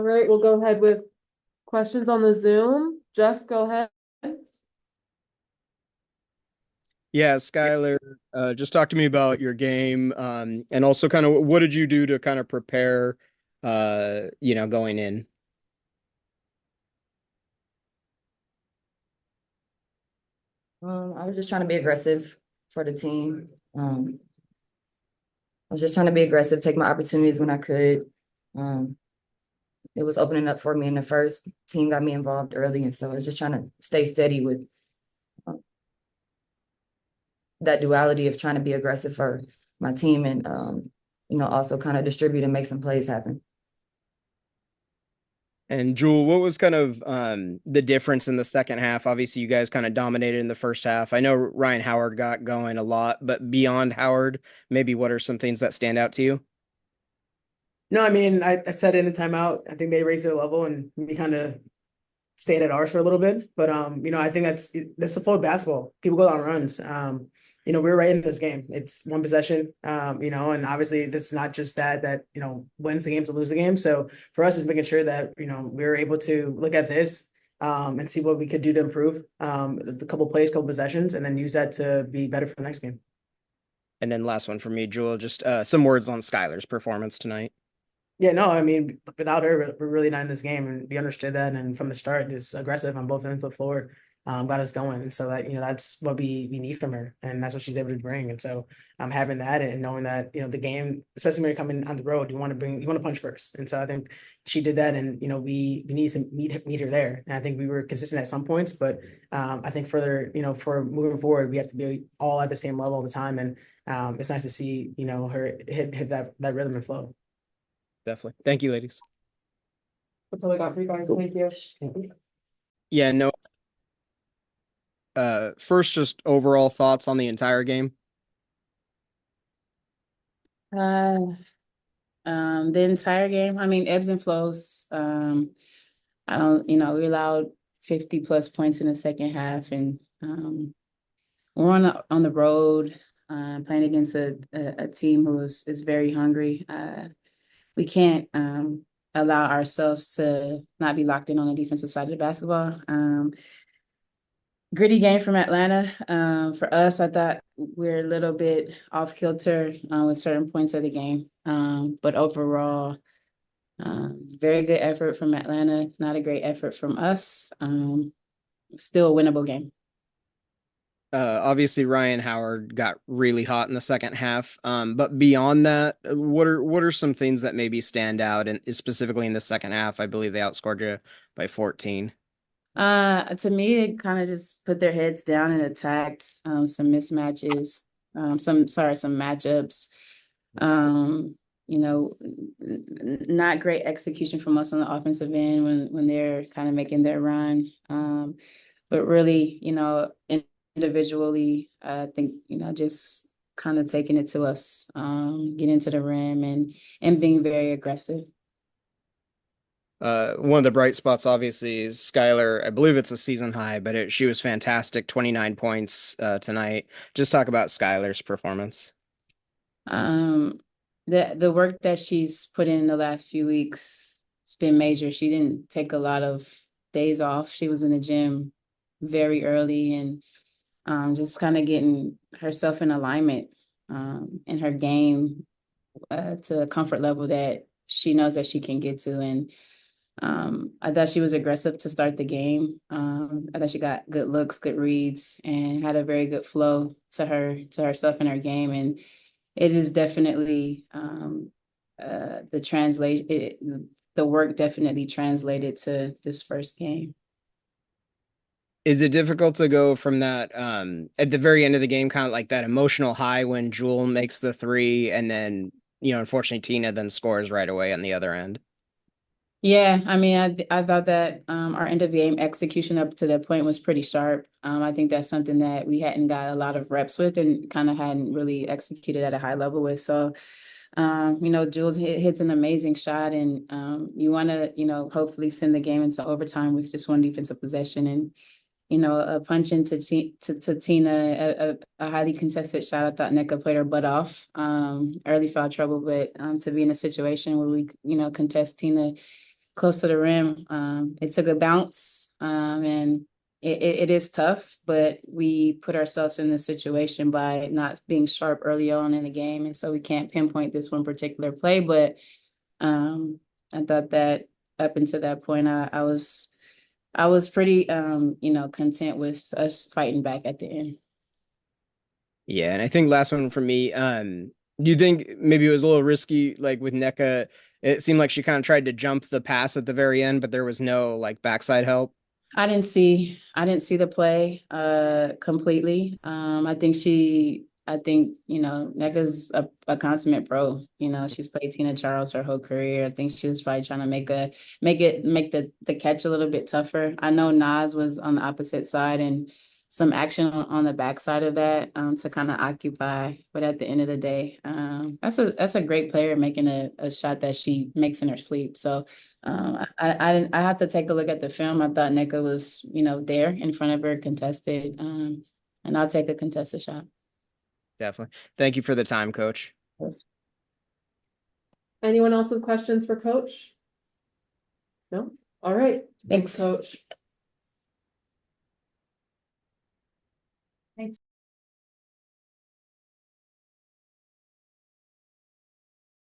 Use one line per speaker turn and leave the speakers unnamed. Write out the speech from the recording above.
All right, we'll go ahead with questions on the Zoom. Jeff, go ahead.
Yeah, Skylar, just talk to me about your game, and also kind of what did you do to kind of prepare, going in?
I was just trying to be aggressive for the team. I was just trying to be aggressive, take my opportunities when I could. Um, it was opening up for me in the first team got me involved early, and so I was just trying to stay steady with that duality of trying to be aggressive for my team and also kind of distribute and make some plays happen.
And Jewell, what was kind of the difference in the second half? Obviously, you guys kind of dominated in the first half. I know Ryan Howard got going a lot, but beyond Howard, maybe what are some things that stand out to you?
No, I mean, I said in the timeout, I think they raised their level and we kind of stayed at ours for a little bit. But I think that's the flow of basketball. People go on runs. We're right in this game. It's one possession, and obviously that's not just that wins the game to lose the game. So for us, it's making sure that, we're able to look at this and see what we could do to improve the couple plays, couple possessions, and then use that to be better for the next game.
And then last one for me, Jewell, just some words on Skylar's performance tonight.
Yeah, no, I mean, without her, we're really not in this game, and we understood that. And from the start, it's aggressive on both ends of the floor, got us going, and so that's what we need from her, and that's what she's able to bring. And so, having that and knowing that the game, especially when you're coming on the road, you want to punch first, and so I think she did that, and we need to meet her there, and I think we were consistent at some points, but I think further, for moving forward, we have to be all at the same level all the time, and it's nice to see her hit that rhythm and flow.
Definitely. Thank you, ladies.
That's all I got for you guys. Thank you.
Yeah, no. First, just overall thoughts on the entire game.
The entire game, I mean, ebbs and flows. I don't, we allowed 50 plus points in the second half, and we're on the road, playing against a team who is very hungry. We can't allow ourselves to not be locked in on the defensive side of the basketball. Gritty game from Atlanta. For us, I thought we're a little bit off kilter with certain points of the game. But overall, very good effort from Atlanta. Not a great effort from us. Still a winnable game.
Obviously Ryan Howard got really hot in the second half. But beyond that, what are some things that maybe stand out, and specifically in the second half? I believe they outscored you by 14.
To me, it kind of just put their heads down and attacked some mismatches, some matchups. Not great execution from us on the offensive end when they're kind of making their run. But really, individually, I think, just kind of taking it to us, getting to the rim and being very aggressive.
One of the bright spots, obviously, is Skylar. I believe it's a season high, but she was fantastic. 29 points tonight. Just talk about Skylar's performance.
The work that she's put in the last few weeks, it's been major. She didn't take a lot of days off. She was in the gym very early and just kind of getting herself in alignment in her game to a comfort level that she knows that she can get to. And I thought she was aggressive to start the game. I thought she got good looks, good reads, and had a very good flow to herself in her game. And it is definitely the work definitely translated to this first game.
Is it difficult to go from that at the very end of the game, kind of like that emotional high when Jewell makes the three, and then unfortunately Tina then scores right away on the other end?
Yeah, I mean, I thought that our end of game execution up to that point was pretty sharp. I think that's something that we hadn't got a lot of reps with and kind of hadn't really executed at a high level with. So, Jules hits an amazing shot, and you want to, hopefully send the game into overtime with just one defensive possession, and a punch into Tina, a highly contested shot. I thought Nneka played her butt off. Early foul trouble, but to be in a situation where we, contest Tina close to the rim. It took a bounce, and it is tough, but we put ourselves in this situation by not being sharp early on in the game. And so we can't pinpoint this one particular play, but I thought that up until that point, I was pretty, content with us fighting back at the end.
Yeah, and I think last one for me, do you think maybe it was a little risky, like with NECA? It seemed like she kind of tried to jump the pass at the very end, but there was no like backside help.
I didn't see the play completely. I think, Nega's a consummate pro. She's played Tina Charles her whole career. I think she was probably trying to make the catch a little bit tougher. I know Nas was on the opposite side and some action on the backside of that to kind of occupy. But at the end of the day, that's a great player making a shot that she makes in her sleep. So I have to take a look at the film. I thought NECA was, there in front of her contested, and I'll take a contested shot.
Definitely. Thank you for the time, Coach.
Anyone else with questions for Coach? No? All right. Thanks, Coach.